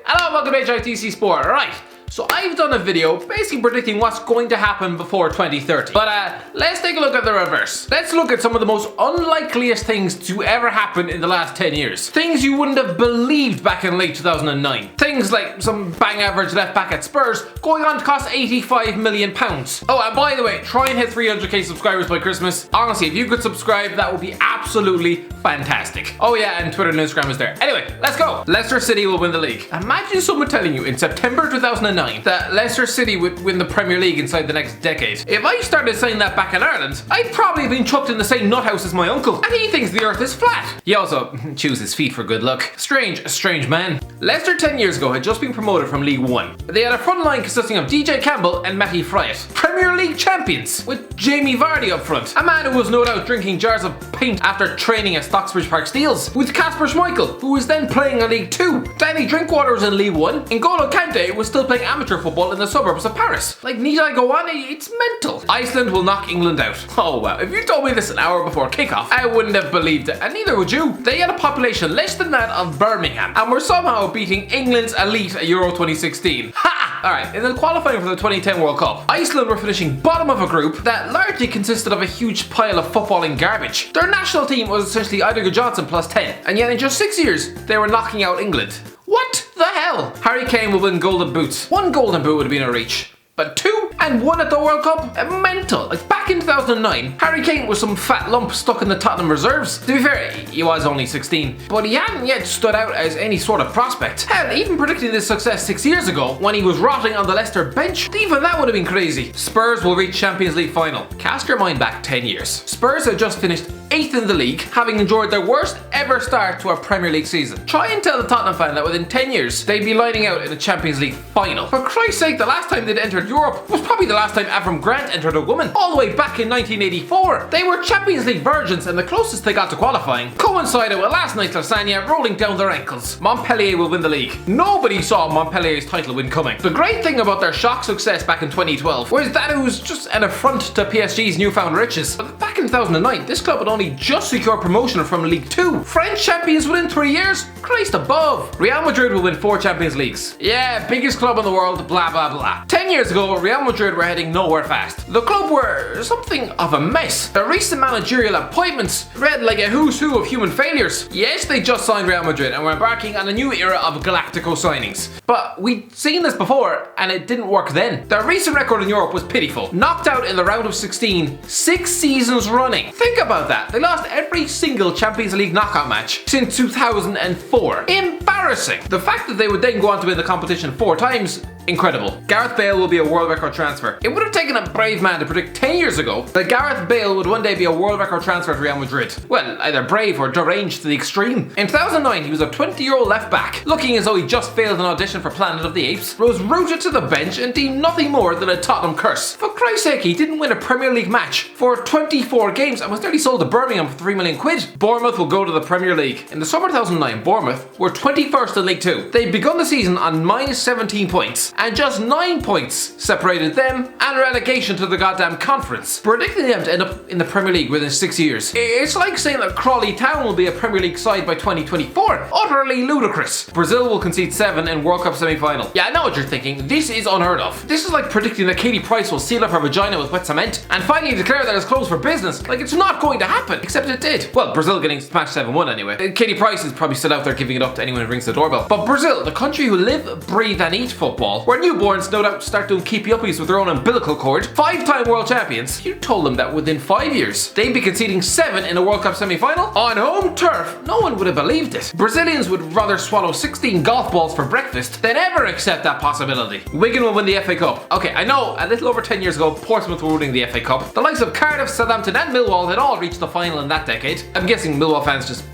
Hello, welcome to HITC Sport. Right, so I've done a video basically predicting what's going to happen before 2030. But let's take a look at the reverse. Let's look at some of the most unlikeliest things to ever happen in the last 10 years. Things you wouldn't have believed back in late 2009. Things like some bang average left back at Spurs going on to cost £85 million. Oh, and by the way, try and hit 300k subscribers by Christmas. Honestly, if you could subscribe, that would be absolutely fantastic. Oh yeah, and Twitter and Instagram is there. Anyway, let's go. Leicester City will win the league. Imagine someone telling you in September 2009 that Leicester City would win the Premier League inside the next decade. If I started saying that back in Ireland, I'd probably have been chucked in the same nut house as my uncle. And he thinks the earth is flat. He also chews his feet for good luck. Strange man. Leicester 10 years ago had just been promoted from League 1. They had a front line consisting of DJ Campbell and Matty Fryatt. Premier League champions, with Jamie Vardy up front. A man who was no doubt drinking jars of paint after training at Stockbridge Park Steels. With Kasper Schmeichel, who was then playing in League 2. Danny Drinkwater was in League 1. N'Golo Kante was still playing amateur football in the suburbs of Paris. Like, need I go on? It's mental. Iceland will knock England out. Oh wow, if you told me this an hour before kickoff, I wouldn't have believed it, and neither would you. They had a population less than that of Birmingham, and were somehow beating England's elite at Euro 2016. Ha! Alright, in the qualifying for the 2010 World Cup, Iceland were finishing bottom of a group that largely consisted of a huge pile of footballing garbage. Their national team was essentially Eidur Johnson plus 10, and yet in just 6 years, they were knocking out England. What the hell? Harry Kane will win golden boots. One golden boot would have been a reach. But 2 and 1 at the World Cup? Mental. Like back in 2009, Harry Kane was some fat lump stuck in the Tottenham reserves. To be fair, he was only 16, but he hadn't yet stood out as any sort of prospect. Hell, even predicting this success 6 years ago, when he was rotting on the Leicester bench, even that would have been crazy. Spurs will reach Champions League final. Cast your mind back 10 years. Spurs had just finished 8th in the league, having enjoyed their worst ever start to a Premier League season. Try and tell the Tottenham fan that within 10 years, they'd be lining out in a Champions League final. For Christ's sake, the last time they'd entered Europe was probably the last time Avram Grant entered a woman, all the way back in 1984. They were Champions League virgins, and the closest they got to qualifying coincided with last night's lasagna rolling down their ankles. Montpellier will win the league. Nobody saw Montpellier's title win coming. The great thing about their shock success back in 2012 was that it was just an affront to PSG's newfound riches. But back in 2009, this club had only just secured promotion from League 2. French champions within 3 years? Christ above. Real Madrid will win 4 Champions Leagues. Yeah, biggest club in the world, blah blah blah. 10 years ago, Real Madrid were heading nowhere fast. The club were something of a mess. The recent managerial appointments read like a who's who of human failures. Yes, they just signed Real Madrid and were embarking on a new era of Galactico signings. But we'd seen this before and it didn't work then. Their recent record in Europe was pitiful. Knocked out in the round of 16, 6 seasons running. Think about that. They lost every single Champions League knockout match since 2004. Embarrassing. The fact that they would then go on to win the competition 4 times, incredible. Gareth Bale will be a world record transfer. It would have taken a brave man to predict 10 years ago that Gareth Bale would one day be a world record transfer to Real Madrid. Well, either brave or deranged to the extreme. In 2009, he was a 20-year-old left back, looking as though he just failed an audition for Planet of the Apes, was rooted to the bench and deemed nothing more than a Tottenham curse. For Christ's sake, he didn't win a Premier League match for 24 games and was nearly sold to Birmingham for £3 million. Bournemouth will go to the Premier League. In the summer 2009, Bournemouth were 21st in League 2. They'd begun the season on minus 17 points, and just 9 points separated them and relegation to the goddamn conference, predicting them to end up in the Premier League within 6 years. It's like saying that Crawley Town will be a Premier League side by 2024. Utterly ludicrous. Brazil will concede 7 in World Cup semi-final. Yeah, I know what you're thinking. This is unheard of. This is like predicting that Katie Price will seal up her vagina with wet cement and finally declare that it's closed for business. Like, it's not going to happen, except it did. Well, Brazil getting smashed 7-1 anyway. Katie Price is probably still out there giving it up to anyone who rings the doorbell. But Brazil, the country who live, breathe and eat football, where newborns no doubt start doing keepy-uppies with their own umbilical cord, 5-time world champions, you told them that within 5 years, they'd be conceding 7 in a World Cup semi-final? On home turf? No one would have believed it. Brazilians would rather swallow 16 golf balls for breakfast than ever accept that possibility. Wigan will win the FA Cup. Okay, I know, a little over 10 years ago, Portsmouth were winning the FA Cup. The likes of Cardiff, Southampton and Millwall had all reached the final in that decade. I'm guessing Millwall fans just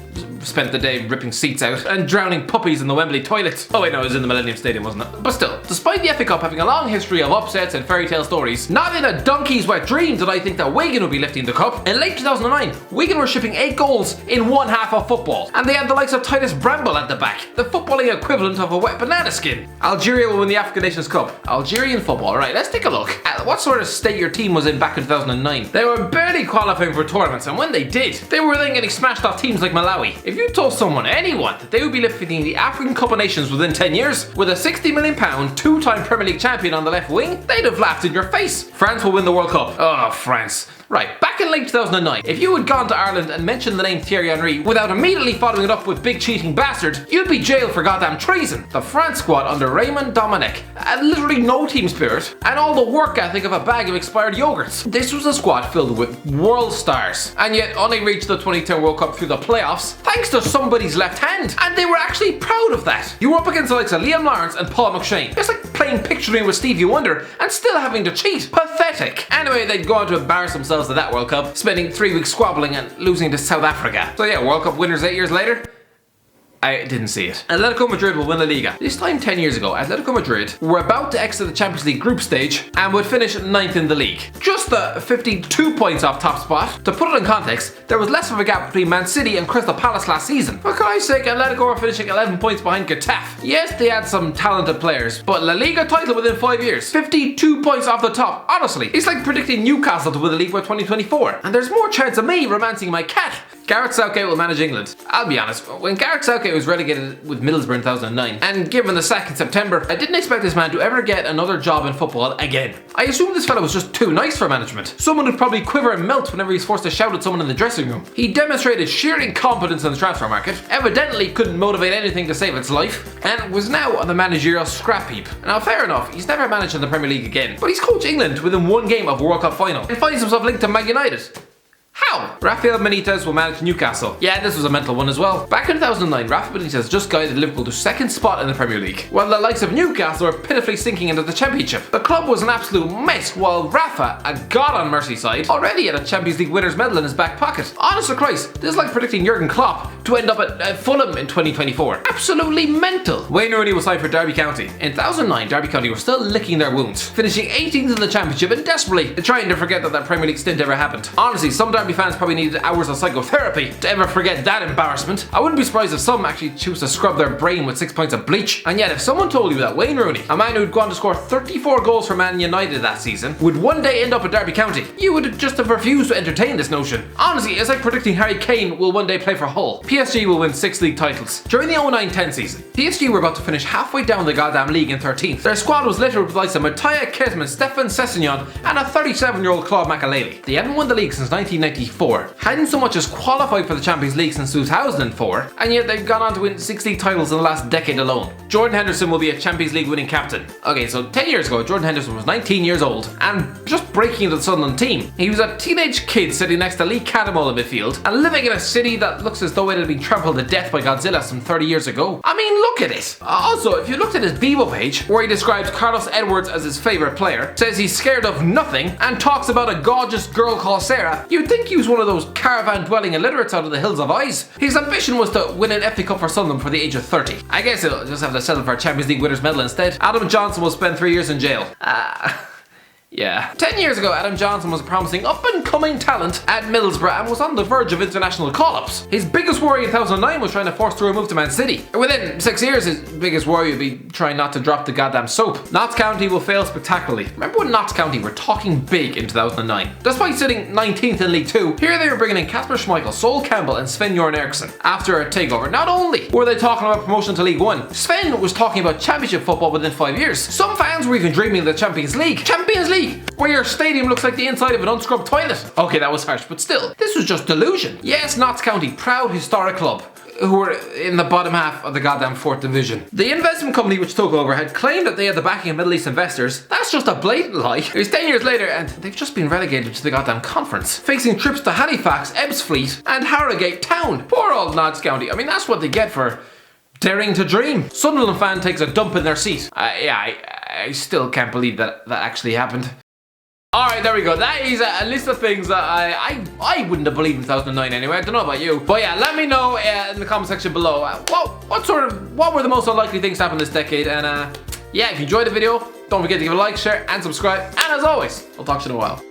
spent the day ripping seats out and drowning puppies in the Wembley toilets. Oh wait, no, it was in the Millennium Stadium, wasn't it? But still, despite the FA Cup having a long history of upsets and fairy tale stories, not in a donkey's wet dream did I think that Wigan would be lifting the cup. In late 2009, Wigan were shipping 8 goals in one half of football, and they had the likes of Titus Bramble at the back, the footballing equivalent of a wet banana skin. Algeria will win the African Nations Cup. Algerian football, right, let's take a look at what sort of state your team was in back in 2009. They were barely qualifying for tournaments, and when they did, they were then getting smashed off teams like Malawi. If If you told someone, anyone, that they would be lifting the African Cup of Nations within 10 years with a £60 million two-time Premier League champion on the left wing, they'd have laughed in your face. France will win the World Cup. Oh, France. Right, back in late 2009, if you had gone to Ireland and mentioned the name Thierry Henry without immediately following it up with big cheating bastard, you'd be jailed for goddamn treason. The France squad under Raymond Domenech had literally no team spirit and all the work ethic of a bag of expired yogurts. This was a squad filled with world stars, and yet only reached the 2010 World Cup through the playoffs thanks to somebody's left hand, and they were actually proud of that. You were up against the likes of Liam Lawrence and Paul McShane. It's like playing Picture Me with Stevie Wonder and still having to cheat. Pathetic. Anyway, they'd go on to embarrass themselves at that World Cup, spending 3 weeks squabbling and losing to South Africa. So yeah, World Cup winners 8 years later? I didn't see it. Atletico Madrid will win the Liga. This time 10 years ago, Atletico Madrid were about to exit the Champions League group stage and would finish 9th in the league. Just 52 points off top spot. To put it in context, there was less of a gap between Man City and Crystal Palace last season. For Christ's sake, Atletico were finishing 11 points behind Getafe. Yes, they had some talented players, but La Liga title within 5 years. 52 points off the top. Honestly, it's like predicting Newcastle to win the league by 2024. And there's more chance of me romancing my cat. Gareth Southgate will manage England. I'll be honest, when Gareth Southgate was relegated with Middlesbrough in 2009 and given the sack in September, I didn't expect this man to ever get another job in football again. I assumed this fella was just too nice for management. Someone who'd probably quiver and melt whenever he's forced to shout at someone in the dressing room. He demonstrated sheer incompetence in the transfer market, evidently couldn't motivate anything to save its life, and was now on the managerial scrap heap. Now fair enough, he's never managed in the Premier League again, but he's coached England within one game of a World Cup final and finds himself linked to Man United. How? Rafa Benitez will manage Newcastle. Yeah, this was a mental one as well. Back in 2009, Rafa Benitez just guided Liverpool to 2nd spot in the Premier League, while the likes of Newcastle were pitifully sinking into the Championship. The club was an absolute mess, while Rafa, a god on Merseyside, already had a Champions League winner's medal in his back pocket. Honest to Christ, this is like predicting Jurgen Klopp to end up at Fulham in 2024. Absolutely mental. Wayne Rooney was signed for Derby County. In 2009, Derby County were still licking their wounds, finishing 18th in the Championship and desperately trying to forget that Premier League stint ever happened. Honestly, some Derby fans probably needed hours of psychotherapy to ever forget that embarrassment. I wouldn't be surprised if some actually choose to scrub their brain with 6 pints of bleach. And yet, if someone told you that Wayne Rooney, a man who'd gone to score 34 goals for Man United that season, would one day end up at Derby County, you would just have refused to entertain this notion. Honestly, it's like predicting Harry Kane will one day play for Hull. PSG will win 6 league titles. During the 09-10 season, PSG were about to finish halfway down the goddamn league in 13th. Their squad was littered with the likes of Mattia Kezman, Stefan Sessegnon, and a 37-year-old Claude Makélélé. They haven't won the league since 1994, hadn't so much as qualified for the Champions League since 2004, and yet they've gone on to win 6 league titles in the last decade alone. Jordan Henderson will be a Champions League winning captain. Okay, so 10 years ago, Jordan Henderson was 19 years old and just breaking into the Sunderland team. He was a teenage kid sitting next to Lee Cattermole in midfield and living in a city that looks as though it had been trampled to death by Godzilla some 30 years ago. I mean, look at it. Also, if you looked at his Bebo page, where he describes Carlos Edwards as his favourite player, says he's scared of nothing, and talks about a gorgeous girl called Sarah, you'd think he was one of those caravan-dwelling illiterates out of the hills of Eyes. His ambition was to win an FA Cup for Sunderland before the age of 30. I guess he'll just have to settle for a Champions League winner's medal instead. Adam Johnson will spend 3 years in jail. Yeah. 10 years ago, Adam Johnson was a promising up-and-coming talent at Middlesbrough and was on the verge of international call-ups. His biggest worry in 2009 was trying to force through a move to Man City. Within 6 years, his biggest worry would be trying not to drop the goddamn soap. Notts County will fail spectacularly. Remember when Notts County were talking big in 2009? Despite sitting 19th in League 2, here they were bringing in Kasper Schmeichel, Sol Campbell and Sven-Göran Eriksson. After a takeover, not only were they talking about promotion to League 1, Sven was talking about championship football within 5 years. Some fans were even dreaming of the Champions League. Champions League! Where your stadium looks like the inside of an unscrubbed toilet. Okay, that was harsh, but still, this was just delusion. Yes, Notts County, proud historic club, who were in the bottom half of the goddamn 4th division. The investment company which took over had claimed that they had the backing of Middle East investors. That's just a blatant lie. It was 10 years later and they've just been relegated to the goddamn conference, facing trips to Halifax, Ebbsfleet and Harrogate Town. Poor old Notts County. I mean, that's what they get for daring to dream. Sunderland fan takes a dump in their seat. I still can't believe that actually happened. Alright, there we go. That is a list of things that I wouldn't have believed in 2009 anyway. I don't know about you. But yeah, let me know in the comment section below what were the most unlikely things to happen this decade. And yeah, if you enjoyed the video, don't forget to give it a like, share and subscribe. And as always, I'll talk to you in a while.